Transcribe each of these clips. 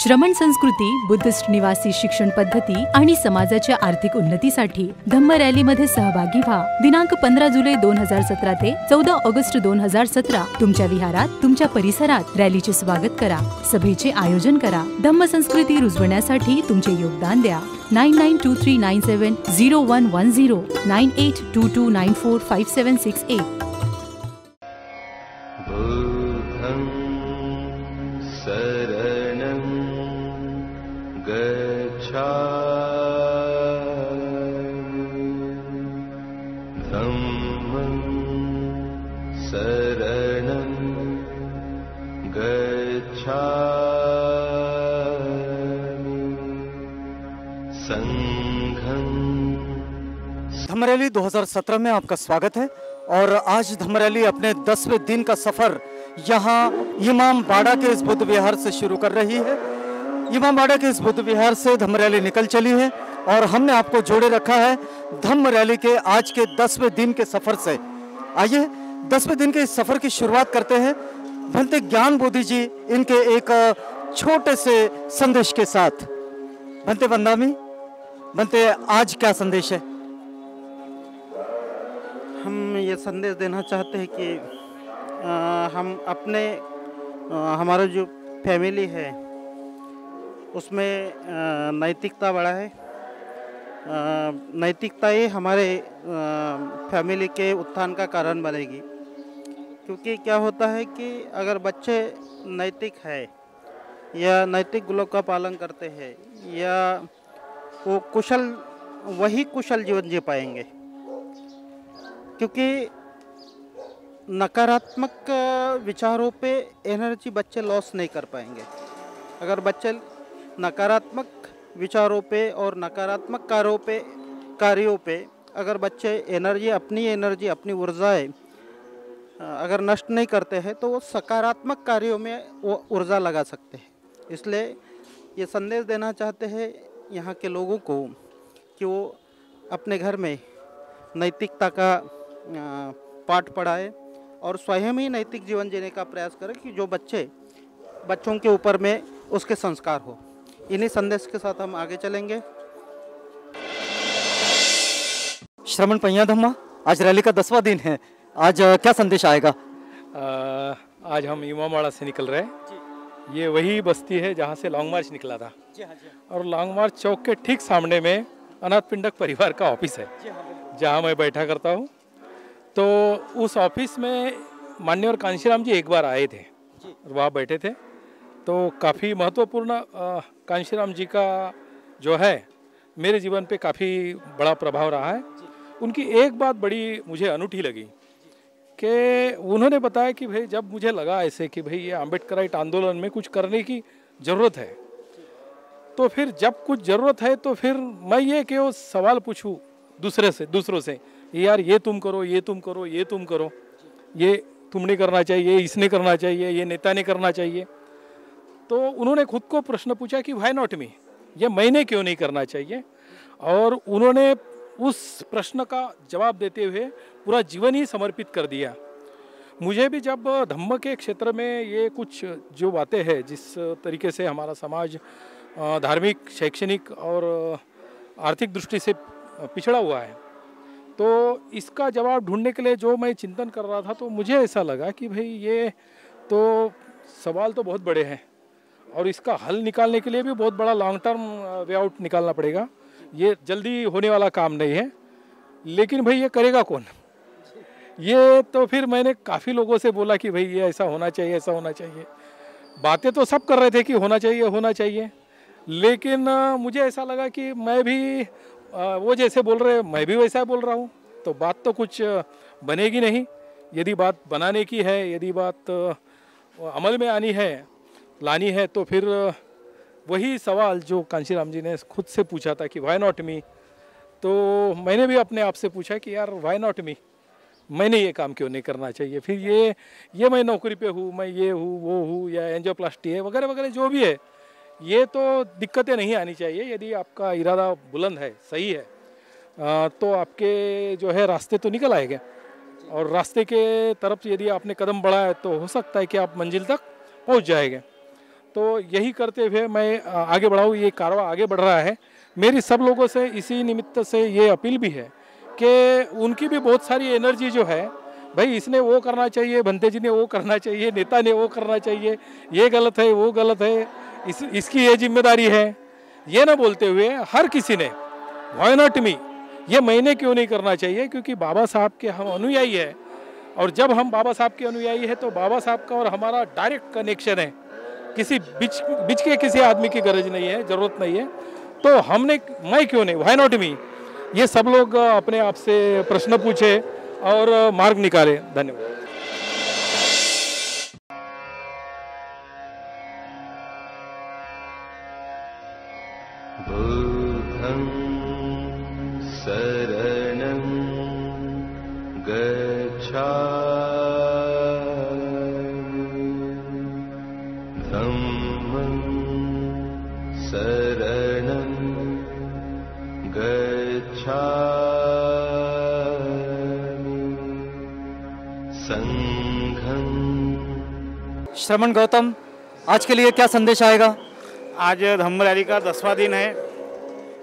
श्रमण संस्कृती, बुद्धिस्ट निवासी शिक्षण पद्धती आणि समाजाच्या आर्थिक उन्नतीसाठी धम्म रॅलीमध्ये सहभागी व्हा। दिनांक 15 जुलै 2017 ते 14 ऑगस्ट 2017 तुमच्या विहारात, तुमच्या परिसरात रॅलीचे स्वागत करा, सभेचे आयोजन करा। धम्म संस्कृती रुजवण्यासाठी तुमचे योगदान द्या। 9923970110 9822945768। शरणं गच्छामि धम्मं शरणं गच्छामि संघं। धम्म रैली 2017 में आपका स्वागत है और आज धम्म रैली अपने 10वें दिन का सफर यहाँ इमाम बाड़ा के इस बुद्ध विहार से शुरू कर रही है। इमाम बाड़ा के इस बुद्ध विहार से धम्म रैली निकल चली है और हमने आपको जोड़े रखा है धम्म रैली के आज के 10वें दिन के सफर से। आइए 10वें दिन के इस सफर की शुरुआत करते हैं भंते ज्ञान बोधि जी इनके एक छोटे से संदेश के साथ। भंते वंदामी, भंते आज क्या संदेश है? हम ये संदेश देना चाहते हैं कि हम अपने हमारा जो फैमिली है उसमें नैतिकता बड़ा है। नैतिकता ही हमारे फैमिली के उत्थान का कारण बनेगी, क्योंकि क्या होता है कि अगर बच्चे नैतिक है या नैतिक गुणों का पालन करते हैं या वो वही कुशल जीवन जी पाएंगे, क्योंकि नकारात्मक विचारों पे एनर्जी बच्चे लॉस नहीं कर पाएंगे। अगर बच्चे नकारात्मक विचारों पे और नकारात्मक कार्यों पे अगर बच्चे अपनी ऊर्जाएं अगर नष्ट नहीं करते हैं तो वो सकारात्मक कार्यों में वो ऊर्जा लगा सकते हैं। इसलिए ये संदेश देना चाहते हैं यहाँ के लोगों को कि वो अपने घर में नैतिकता का पाठ पढ़ाए और स्वयं ही नैतिक जीवन जीने का प्रयास करें कि जो बच्चों के ऊपर में उसके संस्कार हो। इन्हीं संदेश के साथ हम आगे चलेंगे। श्रमण पहिया धम्मा, आज रैली का 10वां दिन है, आज क्या संदेश आएगा? आज हम इमाम बाड़ा से निकल रहे हैं। ये वही बस्ती है जहाँ से लॉन्ग मार्च निकला था। और लॉन्ग मार्च चौक के ठीक सामने में अनाथ पिंडक परिवार का ऑफिस है जहाँ मैं बैठा करता हूँ। तो उस ऑफिस में माननीय कांशीराम जी एक बार आए थे और वहाँ बैठे थे। तो काफ़ी महत्वपूर्ण कांशीराम जी का जो है मेरे जीवन पे काफ़ी बड़ा प्रभाव रहा है। उनकी एक बात बड़ी मुझे अनूठी लगी कि उन्होंने बताया कि भाई जब मुझे लगा ऐसे कि भाई ये अम्बेडकराइट आंदोलन में कुछ करने की ज़रूरत है, तो फिर जब कुछ ज़रूरत है तो फिर मैं ये कि वो सवाल पूछूं दूसरों से यार ये तुम करो, ये तुम करो, ये तुम करो, ये तुमने करना चाहिए, इसने करना चाहिए, ये नेता ने करना चाहिए। तो उन्होंने खुद को प्रश्न पूछा कि व्हाई नॉट मी, ये मैंने क्यों नहीं करना चाहिए। और उन्होंने उस प्रश्न का जवाब देते हुए पूरा जीवन ही समर्पित कर दिया। मुझे भी जब धम्म के क्षेत्र में ये कुछ जो बातें हैं, जिस तरीके से हमारा समाज धार्मिक, शैक्षणिक और आर्थिक दृष्टि से पिछड़ा हुआ है, तो इसका जवाब ढूंढने के लिए जो मैं चिंतन कर रहा था, तो मुझे ऐसा लगा कि भाई ये तो सवाल तो बहुत बड़े हैं और इसका हल निकालने के लिए भी बहुत बड़ा लॉन्ग टर्म वे आउट निकालना पड़ेगा। ये जल्दी होने वाला काम नहीं है, लेकिन भाई ये करेगा कौन? ये तो फिर मैंने काफ़ी लोगों से बोला कि भाई ये ऐसा होना चाहिए, ऐसा होना चाहिए। बातें तो सब कर रहे थे कि होना चाहिए, लेकिन मुझे ऐसा लगा कि मैं भी वो जैसे बोल रहे मैं भी वैसा बोल रहा हूँ, तो बात तो कुछ बनेगी नहीं। यदि बात बनाने की है, यदि बात अमल में लानी है, तो फिर वही सवाल जो कांशीराम जी ने खुद से पूछा था कि व्हाई नॉट मी, तो मैंने भी अपने आप से पूछा कि यार व्हाई नॉट मी, मैंने ये काम क्यों नहीं करना चाहिए। फिर ये मैं नौकरी पे हूँ, मैं ये हूँ, वो हूँ, या एंजियोप्लास्टी है वगैरह वगैरह जो भी है, ये तो दिक्कतें नहीं आनी चाहिए। यदि आपका इरादा बुलंद है, सही है, तो आपके जो है रास्ते तो निकल आएंगे और रास्ते के तरफ यदि आपने कदम बढ़ाया तो हो सकता है कि आप मंजिल तक पहुंच जाएंगे। तो यही करते हुए मैं आगे बढ़ाऊँ, ये कारवा आगे बढ़ रहा है। मेरी सब लोगों से इसी निमित्त से ये अपील भी है कि उनकी भी बहुत सारी एनर्जी जो है, भाई इसने वो करना चाहिए, भंते जी ने वो करना चाहिए, नेता ने वो करना चाहिए, ये गलत है वो गलत है, इसकी ये जिम्मेदारी है, ये ना बोलते हुए हर किसी ने व्हाई नॉट मी, ये मैंने क्यों नहीं करना चाहिए, क्योंकि बाबा साहब के हम अनुयायी है। और जब हम बाबा साहब के अनुयायी है तो बाबा साहब का और हमारा डायरेक्ट कनेक्शन है, किसी बीच के किसी आदमी की गरज नहीं है, जरूरत नहीं है। तो हमने मैं क्यों नहीं, व्हाई नॉट मी, ये सब लोग अपने आप से प्रश्न पूछे और मार्ग निकाले। धन्यवाद। बुद्धं शरणं गच्छामि, धम्मं शरणं गच्छामि, संघं। श्रवण गौतम, आज के लिए क्या संदेश आएगा? आज धम्म रैली का 10वां दिन है।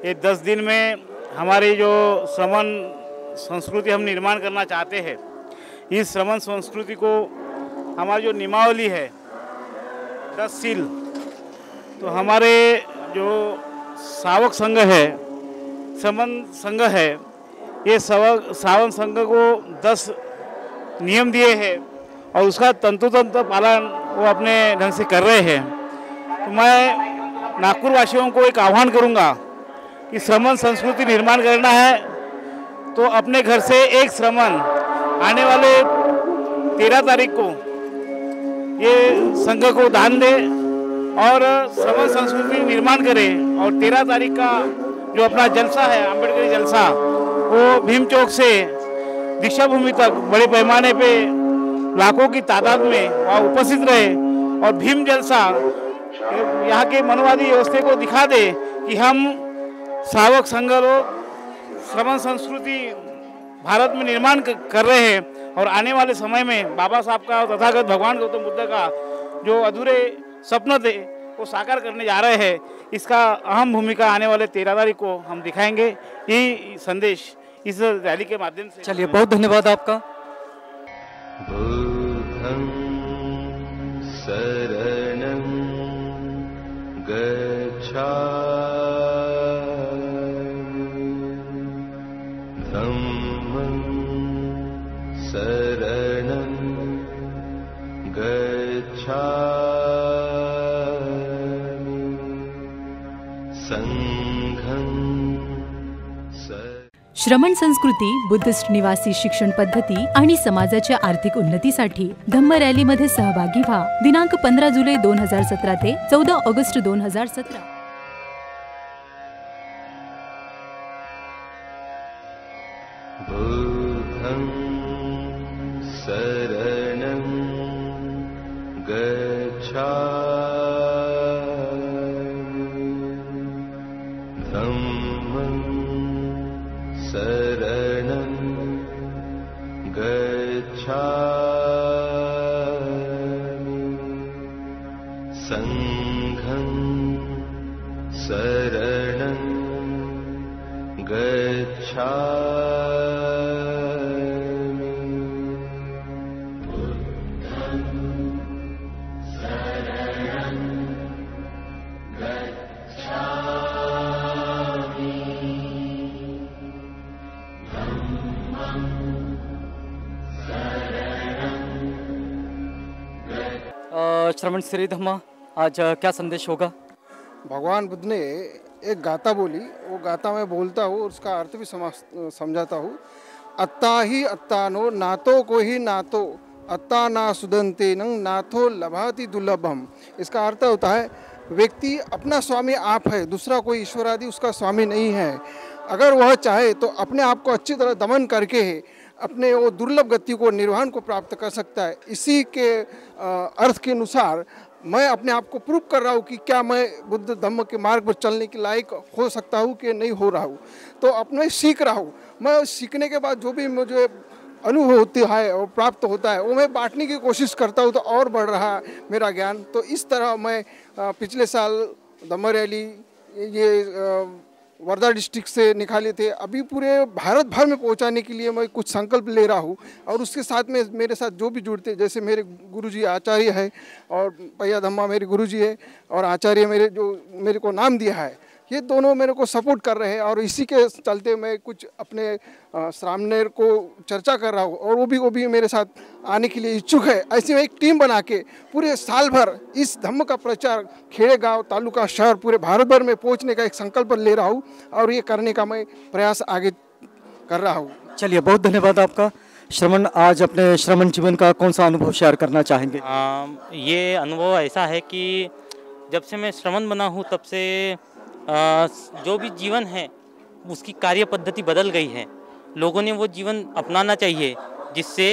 ये 10 दिन में हमारी जो श्रवण संस्कृति हम निर्माण करना चाहते हैं, इस श्रवण संस्कृति को हमारी जो नियमावली है 10 सील, तो हमारे जो सावक संघ है, श्रवण संघ है, ये सावन संघ को 10 नियम दिए हैं और उसका तंतुतंत्र पालन वो अपने ढंग से कर रहे हैं। तो मैं नागपुर वासियों को एक आह्वान करूंगा कि श्रवण संस्कृति निर्माण करना है तो अपने घर से एक श्रवण आने वाले 13 तारीख को ये संघ को दान दे और श्रवण संस्कृति निर्माण करें। और 13 तारीख का जो अपना जलसा है, अम्बेडकरी जलसा, वो भीम चौक से दीक्षा भूमि तक बड़े पैमाने पे लाखों की तादाद में वहाँ उपस्थित रहे और भीम जलसा यहाँ के मनोवादी व्यवस्था को दिखा दे कि हम सावक संघ लोग श्रवण संस्कृति भारत में निर्माण कर रहे हैं और आने वाले समय में बाबा साहब का और तथागत भगवान गौतम बुद्ध का जो अधूरे सपने थे वो साकार करने जा रहे हैं। इसका अहम भूमिका आने वाले 13 तारीख को हम दिखाएंगे। यही संदेश इस रैली के माध्यम से। चलिए, बहुत धन्यवाद आपका। बुद्धं शरणं गच्छामि, धम्मं शरणं गच्छामि, संघं श्रमण संस्कृती, बुद्धिस्ट निवासी शिक्षण पद्धती आणि समाजाच्या आर्थिक उन्नतीसाठी धम्म रॅलीमध्ये सहभागी व्हा। दिनांक 15 जुलै 2017 ते 14 ऑगस्ट 2017। बुद्धं शरणं गच्छामि, धम्मं शरणं गच्छामि, संघं शरणं गच्छामि। श्रवण श्री धम्मा, आज क्या संदेश होगा? भगवान बुद्ध ने एक गाथा बोली, वो गाथा मैं बोलता हूँ, उसका अर्थ भी समझाता हूँ। अत्ता ही अत्तानो नातो को ही नातो, अत्ता ना सुदंते नंग नाथो लभाति दुर्लभम। इसका अर्थ होता है व्यक्ति अपना स्वामी आप है, दूसरा कोई ईश्वर आदि उसका स्वामी नहीं है। अगर वह चाहे तो अपने आप को अच्छी तरह दमन करके अपने वो दुर्लभ गति को, निर्वाण को प्राप्त कर सकता है। इसी के अर्थ के अनुसार मैं अपने आप को प्रूव कर रहा हूँ कि क्या मैं बुद्ध धम्म के मार्ग पर चलने के लायक हो सकता हूँ कि नहीं हो रहा हूँ। तो अपने सीख रहा हूँ। मैं सीखने के बाद जो भी मुझे अनुभव होती है और प्राप्त होता है वो मैं बांटने की कोशिश करता हूँ, तो और बढ़ रहा है मेरा ज्ञान। तो इस तरह मैं पिछले साल धम्म रैली ये वर्धा डिस्ट्रिक्ट से निकाले थे, अभी पूरे भारत भर में पहुंचाने के लिए मैं कुछ संकल्प ले रहा हूं। और उसके साथ में मेरे साथ जो भी जुड़ते, जैसे मेरे गुरुजी आचार्य है और पैया धम्मा मेरे गुरुजी है और आचार्य मेरे जो मेरे को नाम दिया है, ये दोनों मेरे को सपोर्ट कर रहे हैं। और इसी के चलते मैं कुछ अपने सामने को चर्चा कर रहा हूँ और वो भी मेरे साथ आने के लिए इच्छुक है। ऐसे में एक टीम बना के पूरे साल भर इस धम्म का प्रचार खेड़े गांव, तालुका, शहर पूरे भारत भर में पहुँचने का एक संकल्प ले रहा हूँ और ये करने का मैं प्रयास आगे कर रहा हूँ। चलिए, बहुत धन्यवाद आपका। श्रवण, आज अपने श्रवण जीवन का कौन सा अनुभव शेयर करना चाहेंगे? ये अनुभव ऐसा है कि जब से मैं श्रवण बना हूँ तब से जो भी जीवन है उसकी कार्य पद्धति बदल गई है। लोगों ने वो जीवन अपनाना चाहिए जिससे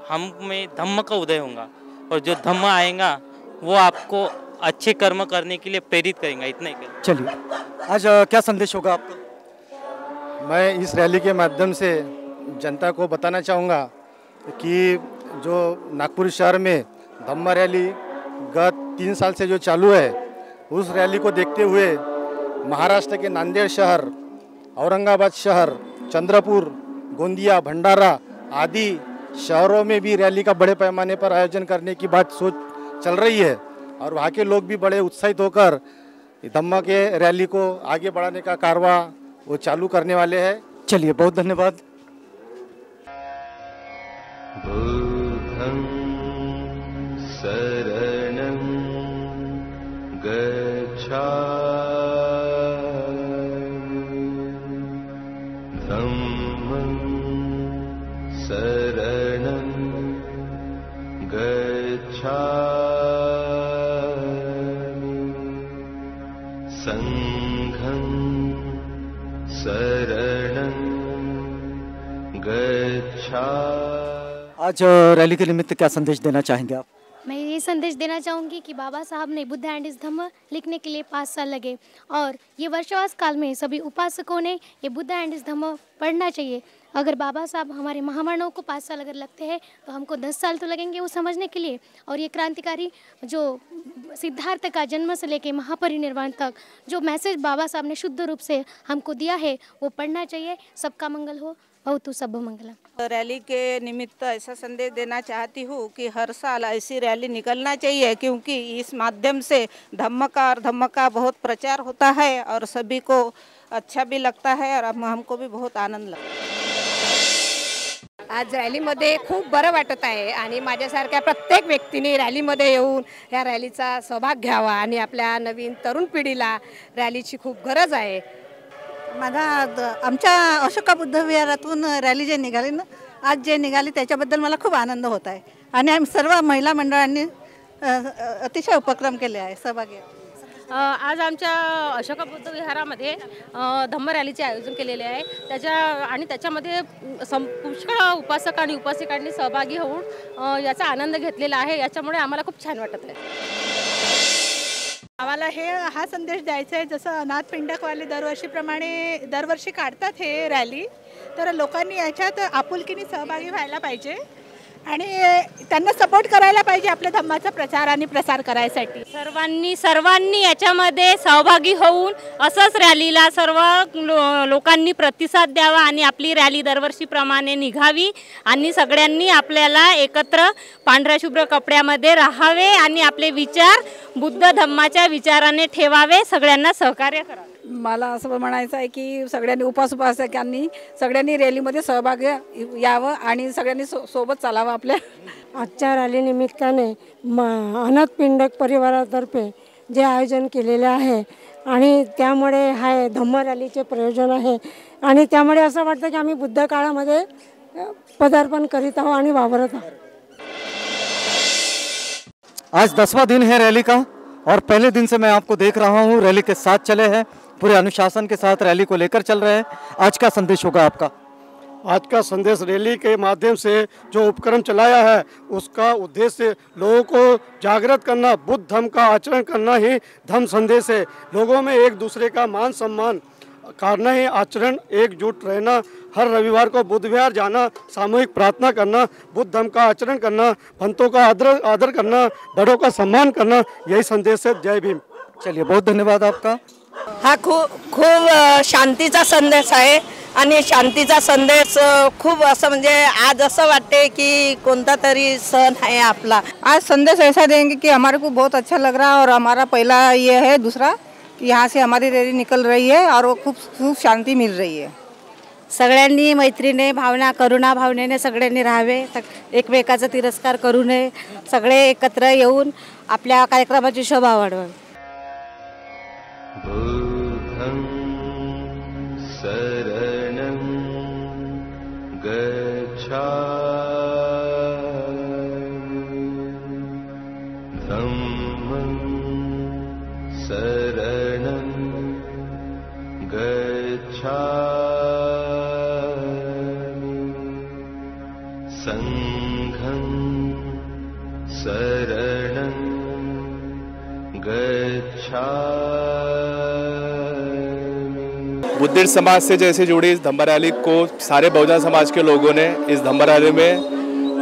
हम में धम्म का उदय होगा और जो धम्म आएगा वो आपको अच्छे कर्म करने के लिए प्रेरित करेगा। इतना ही कर। चलिए, आज क्या संदेश होगा आपका? मैं इस रैली के माध्यम से जनता को बताना चाहूँगा कि जो नागपुर शहर में धम्म रैली गत 3 साल से जो चालू है, उस रैली को देखते हुए महाराष्ट्र के नांदेड़ शहर, औरंगाबाद शहर, चंद्रपुर, गोंदिया, भंडारा आदि शहरों में भी रैली का बड़े पैमाने पर आयोजन करने की बात सोच चल रही है और वहाँ के लोग भी बड़े उत्साहित होकर धम्म के रैली को आगे बढ़ाने का कारवा वो चालू करने वाले हैं। चलिए, बहुत धन्यवाद। बुद्धं शरणं गच्छामि धम्मं शरणं गच्छामि संघं शरणं गच्छामि। आज रैली के निमित्त क्या संदेश देना चाहेंगे आप? मैं ये संदेश देना चाहूँगी कि बाबा साहब ने बुद्ध एंड इस धम्म लिखने के लिए 5 साल लगे और ये वर्षवास काल में सभी उपासकों ने ये बुद्ध एंड इस धम्म पढ़ना चाहिए। अगर बाबा साहब हमारे महामानव को 5 साल अगर लगते हैं तो हमको 10 साल तो लगेंगे वो समझने के लिए। और ये क्रांतिकारी जो सिद्धार्थ का जन्म से लेके महापरिनिर्वाण तक जो मैसेज बाबा साहब ने शुद्ध रूप से हमको दिया है वो पढ़ना चाहिए। सबका मंगल हो, भवतु सब मंगलम। रैली के निमित्त ऐसा संदेश देना चाहती हूँ कि हर साल ऐसी रैली निकलना चाहिए, क्योंकि इस माध्यम से धम्म का और धम्म का बहुत प्रचार होता है और सभी को अच्छा भी लगता है और हमको भी बहुत आनंद लगता है। आज रॅलीमध्ये खूप बरं वाटत आहे आणि माझ्यासारख्या प्रत्येक व्यक्तीने रॅलीमध्ये येऊन या रॅलीचा सहभाग घ्यावा आणि आपल्या नवीन तरुण पिढीला रॅलीची खूप गरज आहे। आमच्या अशोका बुद्ध विहारातून रॅली जे निघाली ना, आज जे निघाली त्याच्याबद्दल मला खूप आनंद होत आहे आणि आम्ही सर्व महिला मंडळांनी अतिशय उपक्रम केले आहे सहभागी। आज आमच्या अशोका बुद्ध विहारामध्ये धम्म रॅलीचे आयोजन केलेले आहे। त्याच्यामध्ये पुष्कळ उपासक आणि उपासिकांनी सहभागी होऊन याचा आनंद घेतलेला आहे। याच्यामुळे आम्हाला खूप छान वाटत आहे। आम्हाला हा संदेश द्यायचा आहे, जसं अनाथ पिंडकवाले दरवर्षी काढतात हे रॅली, तर लोकांनी याच्यात आपुलकीने सहभागी व्हायला पाहिजे आणि त्यांना सपोर्ट करायला पाहिजे आपल्या धम्माचा प्रचार आणि प्रसार करायसाठी। सर्वांनी याच्यामध्ये सहभागी होऊन असंच रॅलीला सर्व लोकांनी प्रतिसाद द्यावा आणि आपली रॅली दरवर्षीप्रमाणे निघावी आणि सगळ्यांनी आपल्याला एकत्र पांढऱ्या शुभ्र कपड्यामध्ये राहावे आणि आपले विचार बुद्ध धम्माच्या विचाराने ठेवावे, सगळ्यांना सहकार्य करावे। मला असं म्हणायचं आहे की सगळ्यांनी उपासकांनी सगळ्यांनी रॅलीमध्ये सहभाग यावं आणि सगळ्यांनी सोबत चालावं आपल्या। आजच्या रॅली निमित्ताने अनाथ पिंडक परिवारातर्फे जे आयोजन केलेले आहे आणि त्यामुळे हा धम्म रॅलीचे प्रयोजन आहे आणि त्यामुळे असं वाटतं की आम्ही बुद्ध काळामध्ये पदार्पण करीत आहोत आणि वावरत आहोत। आज 10वां दिन है रैली का और पहले दिन से मैं आपको देख रहा हूँ रैली के साथ चले हैं, पूरे अनुशासन के साथ रैली को लेकर चल रहे हैं। आज का संदेश होगा आपका? आज का संदेश रैली के माध्यम से जो उपक्रम चलाया है उसका उद्देश्य लोगों को जागृत करना, बुद्ध धम्म का आचरण करना ही धम्म संदेश है। लोगों में एक दूसरे का मान सम्मान करना ही आचरण, एकजुट रहना, हर रविवार को बुद्ध विहार जाना, सामूहिक प्रार्थना करना, बुद्ध धर्म का आचरण करना, भक्तों का आदर करना, बड़ों का सम्मान करना, यही संदेश है। जय भीम। चलिए, बहुत धन्यवाद आपका। हा खूप शांतीचा संदेश आहे आणि शांतीचा संदेश खूप असं म्हणजे आज असं वाटते की कोणता तरी सण आहे आपला। आज संदेश ऐसा देंगे कि हमारे को बहुत अच्छा लग रहा है और हमारा पहला ये है, दूसरा कि यहाँ से हमारी रैली निकल रही है और वो खूप शांती मिल रही है। सगळ्यांनी मैत्रीने भावना, करुणा भावनेने सगळ्यांनी राहावे, एकमेकाचा तिरस्कार करू नये, सगळे एकत्र येऊन आपल्या कार्यक्रमाची शोभा वाढवावी। बुद्धं शरणं गच्छामि, धम्मं शरणं गच्छामि, संघं शरणं गच्छामि। बुद्धिस्ट समाज से जैसे जुड़ी इस धम्म रैली को सारे बहुजन समाज के लोगों ने इस धम्म रैली में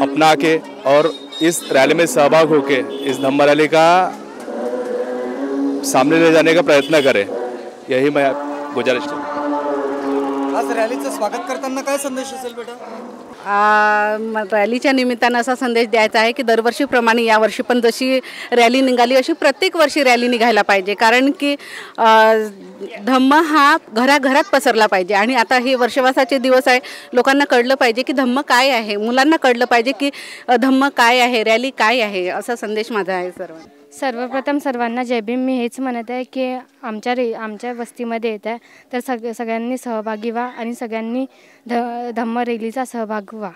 अपना के और इस रैली में सहभाग होके इस धम्म रैली का सामने ले जाने का प्रयत्न करें, यही मैं गुजारिश करता हूं। आज रॅलीचं स्वागत करताना काय संदेश असेल बेटा? रॅलीच्या निमित्तानं असा संदेश द्यायचा आहे की दरवर्षीप्रमाणे यावर्षी पण जशी रॅली निघाली अशी प्रत्येक वर्षी रॅली निघायला पाहिजे, कारण की धम्म हा घराघरात पसरला पाहिजे। आणि आता हे वर्षवासाचे दिवस आहे, लोकांना कळलं पाहिजे की धम्म काय आहे, मुलांना कळलं पाहिजे की धम्म काय आहे, रॅली काय आहे, असा संदेश माझा आहे सर्वांना। सर्वप्रथम सर्वांना जय भीम। मी हेच म्हणत आहे की आमच्या वस्तीमध्ये येत आहे तर सगळ्यांनी सहभागी व्हा आणि सगळ्यांनी धम्म रॅलीचा सहभाग व्हा।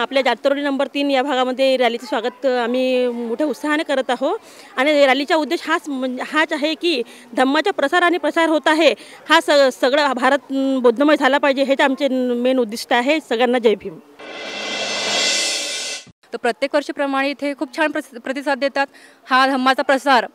आपल्या जातरोली नंबर 3 या भागामध्ये रॅलीचं स्वागत आम्ही मोठ्या उत्साहाने करत आहोत आणि रॅलीचा उद्देश हाच आहे की धम्माचा प्रसार आणि प्रसार होत आहे, हा सगळं भारत बौद्धमय झाला पाहिजे, हेच आमचे मेन उद्दिष्ट आहे। सगळ्यांना जय भीम। तर प्रत्येक वर्षीप्रमाणे इथे खूप छान प्रतिसाद देतात। हा धम्माचा प्रसार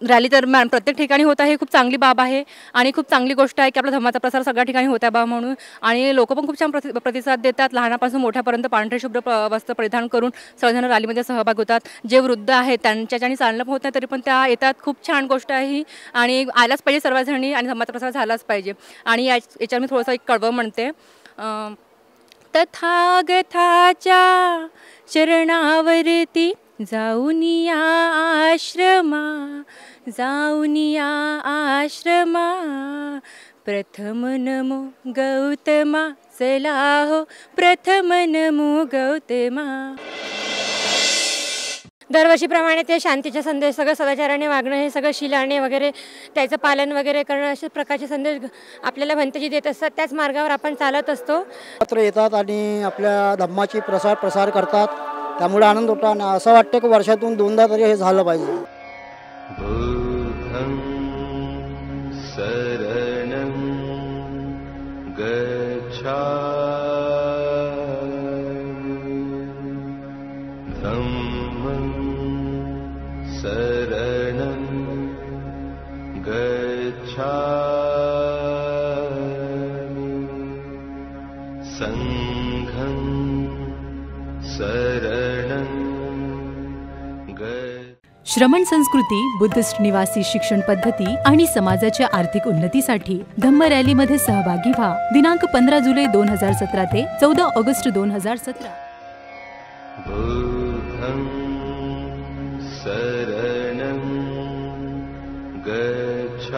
रॅली दरम्यान प्रत्येक ठिकाणी होत आहे, खूप चांगली बाब आहे आणि खूप चांगली गोष्ट आहे की आपला धम्माचा प्रसार सगळ्या ठिकाणी होत आहे बा म्हणून। आणि लोक पण खूप छान प्रतिसाद देतात, लहानापासून मोठ्यापर्यंत पांढरे शुभ्र वस्त्र परिधान करून सर्वजण रॅलीमध्ये सहभाग होतात। जे वृद्ध आहेत त्यांच्याच्याने चालणं होत नाही तरी पण त्या येतात, खूप छान गोष्ट आहे ही आणि आलाच पाहिजे सर्वजणी आणि धम्माचा प्रसार झालाच पाहिजे। आणि याच्यावर मी थोडंसं एक कडवं म्हणते, तथागताच्या चरणावरती जाऊनिया आश्रमा, प्रथम नमो गौतमा, चला हो प्रथम नमो गौतमा। दरवर्षीप्रमाणे ते शांतीचा संदेश, सगळं सदाचाराने वागणं, हे सगळं शिलाने वगैरे त्याचं पालन वगैरे करणं, अशा प्रकारचे संदेश आपल्याला भंतेजी देत असतात। त्याच मार्गावर आपण चालत असतो। एकत्र येतात आणि आपल्या धम्माची प्रसार करतात, त्यामुळे आनंद होतो आणि असं वाटतं की वर्षातून 2दा तरी हे झालं पाहिजे। बुद्धं शरणं गच्छामि, धम्मं शरणं गच्छामि, संघं शरणं श्रमण संस्कृती, बुद्धिस्ट निवासी शिक्षण पद्धती आणि समाजाच्या आर्थिक उन्नतीसाठी धम्म रॅलीमध्ये सहभागी व्हा। दिनांक 15 जुलै 2017 ते 14 ऑगस्ट 2017। बुद्धं शरणं गच्छामि,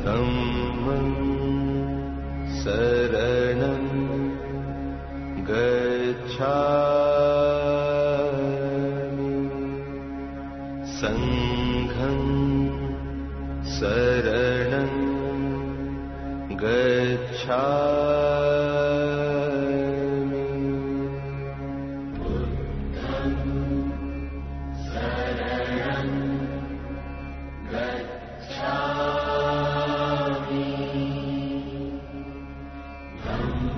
धम्मं शरणं गच्छामि, संघं शरणं गच्छामि, बुद्धं शरणं गच्छामि, धम्मं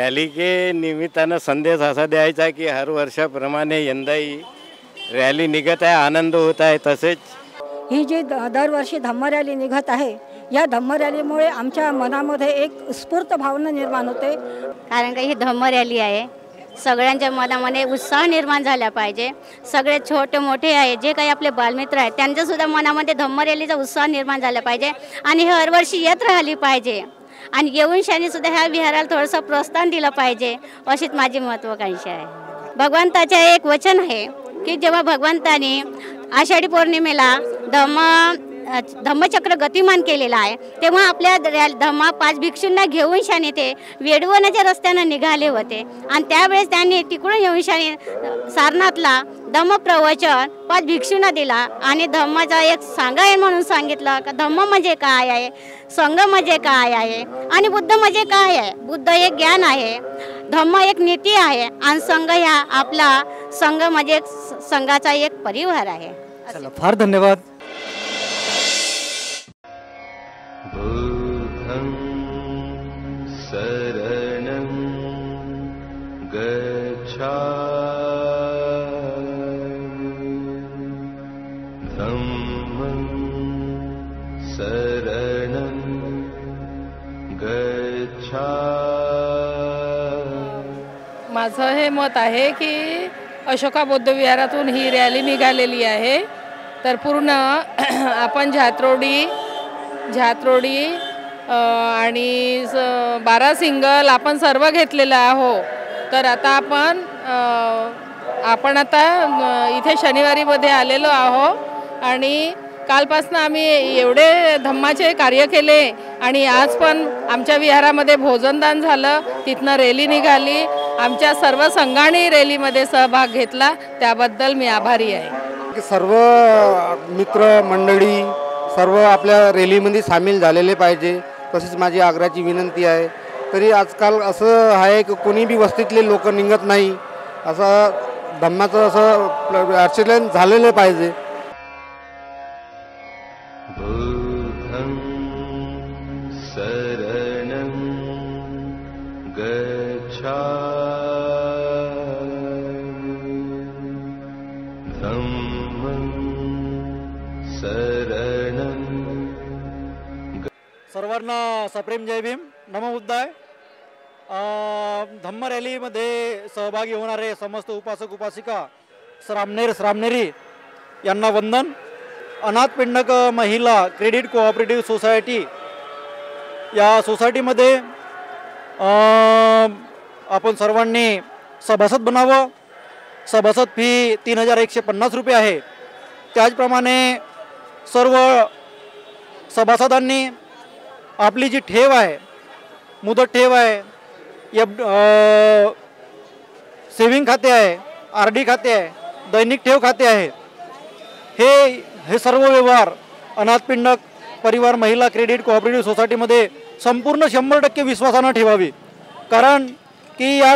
रॅली के निमित्तानं संदेश असा द्यायचा आहे की हर वर्षाप्रमाणे यंदाही रॅली निघत आहे, आनंद होत आहे. तसेच ही जी दरवर्षी धम्म रॅली निघत आहे, या धम्म रॅलीमुळे आमच्या मनामध्ये एक स्फूर्त भावना निर्माण होते. कारण का ही धम्म रॅली आहे, सगळ्यांच्या मनामध्ये उत्साह निर्माण झाला पाहिजे. सगळे छोटे मोठे आहे, जे काही आपले बालमित्र आहेत, त्यांच्यासुद्धा मनामध्ये धम्म रॅलीचा उत्साह निर्माण झाला पाहिजे आणि हे हरवर्षी येत राहिली पाहिजे आणि येऊन शानीसुद्धा ह्या विहाराला थोडंसं प्रोत्साहन दिलं पाहिजे, अशीच माझी महत्त्वाकांक्षा आहे. भगवंताचे एक वचन आहे की जेव्हा भगवंताने आषाढी पौर्णिमेला धम्मचक्र गतिमान केलेला आहे, तेव्हा आपल्या धम्मा 5 भिक्षूंना घेऊन शाने ते वेडवण्याच्या रस्त्यानं निघाले होते आणि त्यावेळेस त्यांनी तिकडून येऊन शाने सारनाथला धम्मप्रवचन 5 भिक्षूंना दिला आणि धम्माचा एक सांगाय म्हणून सांगितलं का धम्म म्हणजे काय आहे, संघ म्हणजे काय आहे आणि बुद्ध म्हणजे काय आहे. बुद्ध एक ज्ञान आहे, धम्म एक नीती आहे आणि संघ ह्या आपला संघ म्हणजे संघाचा एक परिवार आहे. चला, फार धन्यवाद. बुद्धं शरणं गच्छामि धम्मं शरणं गच्छामि. माझं हे मत आहे की अशोका बौद्ध विहारातून ही रॅली निघालेली आहे, तर पूर्ण आपण झात्रोडी आणि 12 सिंगल आपण सर्व घेतलेलं आहो. तर आता आपण आता इथे शनिवारीमध्ये आलेलो आहो आणि कालपासून आम्ही एवढे धम्माचे कार्य केले आणि आज पण आमच्या विहारामध्ये भोजनदान झालं, तिथनं रॅली निघाली. आमच्या सर्व संघाने रॅलीमध्ये सहभाग घेतला, त्याबद्दल मी आभारी आहे. सर्व मित्र मंडळी सर्व आपल्या रॅलीमध्ये सामील झालेले पाहिजे, तशीच माझी आग्रहाची विनंती आहे. तरी आजकाल असं आहे की कोणी बी वस्तीतले लोक निघत नाही, असं धम्माचं असं ॲक्सिडेंट झालेलं पाहिजे. बुद्धं शरणं गच्छामि धम्मं शरणं. सर्वांना सप्रेम जय भीम, नमो बुद्धाय. धम्म रॅलीमध्ये सहभागी होणारे समस्त उपासक उपासिका, श्रामनेरी यांना वंदन. अनाथ पिंडक महिला क्रेडिट कोऑपरेटिव्ह सोसायटी या सोसायटीमध्ये आपण सर्वांनी सभासद बनावं. सभासद फी 3150 रुपये आहे. त्याचप्रमाणे सर्व सभासदांनी आपली जी ठेव आहे, मुदत ठेव आहे, सेविंग खाते आहे, RD खाते आहे, दैनिक ठेव खाते आहे, हे सर्व व्यवहार अनाथ पिंडक परिवार महिला क्रेडिट कोऑपरेटिव्ह सोसायटीमध्ये संपूर्ण 100% विश्वासानं ठेवावी. कारण की या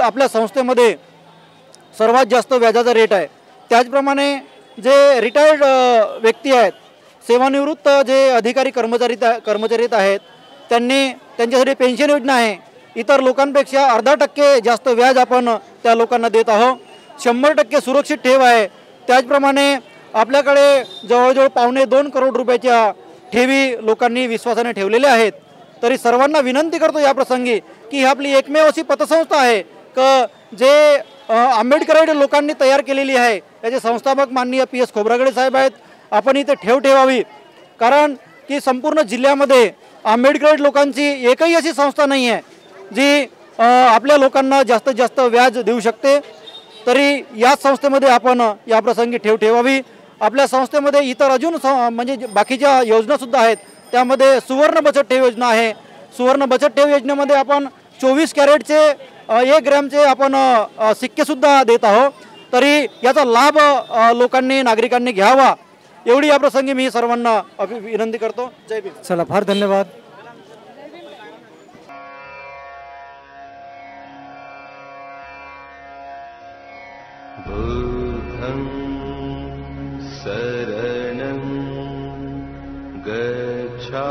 आपल्या संस्थेमध्ये सर्वात जास्त व्याजाचा रेट आहे. त्याचप्रमाणे जे रिटायर्ड व्यक्ती आहेत, सेवानिवृत्त जे अधिकारी कर्मचारी आहेत, त्यांच्यासाठी पेन्शन योजना आहे. इतर लोकांपेक्षा 0.5% जास्त व्याज आपण त्या लोकांना देत आहोत. 100% सुरक्षित ठेव आहे. त्याचप्रमाणे आपल्याकडे जवळजवळ 2.25 करोड रुपयाच्या ठेवी लोकांनी विश्वासाने ठेवलेल्या आहेत. तरी सर्वांना विनंती करतो या प्रसंगी की ही आपली एकमेव अशी पतसंस्था आहे जे आंबेडकरांच्या लोकांनी तयार केलेली आहे. याचे संस्थापक माननीय PS खोब्रागडे साहेब आहेत. आपण इथे ठेव ठेवावी, कारण की संपूर्ण जिल्ह्यामध्ये आंबेडकरी लोकांची एकही अशी संस्था नाही आहे जी आपल्या लोकांना जास्तीत जास्त व्याज देऊ शकते. तरी याच संस्थेमध्ये आपण या प्रसंगी ठेव ठेवावी. आपल्या संस्थेमध्ये इतर अजून म्हणजे बाकीच्या योजनासुद्धा आहेत. त्यामध्ये सुवर्ण बचत ठेव योजना आहे. सुवर्ण बचत ठेव योजनेमध्ये आपण 24 कॅरेटचे 1 ग्रॅमचे आपण सिक्केसुद्धा देत आहोत. तरी याचा लाभ लोकांनी नागरिकांनी घ्यावा, एवढी या प्रसंगी मी सर्वांना विनंती करतो. जय भीम. चला, फार धन्यवाद. बुद्धं शरणं गच्छामि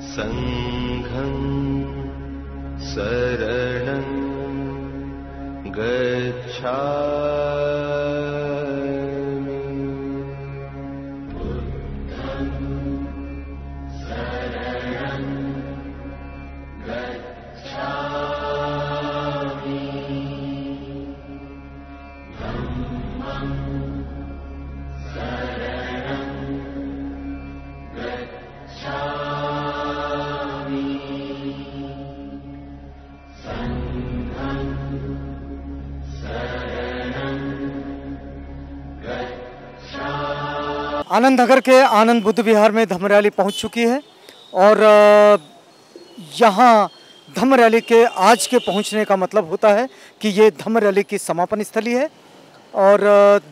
संघं शरणं गच्छामि बुद्धं शरणं गच्छामि धम्मं शरणं गच्छामि संघं शरणं गच्छामि। आनंद नगर के आनंद बुद्ध विहार में धम्म रैली पहुंच चुकी है और यहाँ धम्म रैली के आज के पहुंचने का मतलब होता है कि ये धम्म रैली की समापन स्थली है और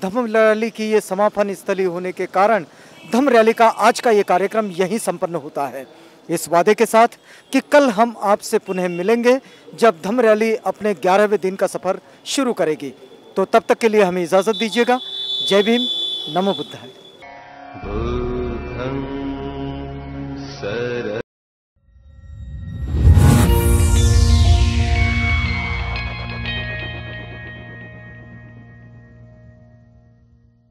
धम्म रैली की ये समापन स्थली होने के कारण धम्म रैली का आज का ये कार्यक्रम यहीं संपन्न होता है, इस वादे के साथ कि कल हम आपसे पुनः मिलेंगे जब धम्म रैली अपने 11वें दिन का सफ़र शुरू करेगी। तो तब तक के लिए हमें इजाज़त दीजिएगा। जय भीम, नमो बुद्धाय।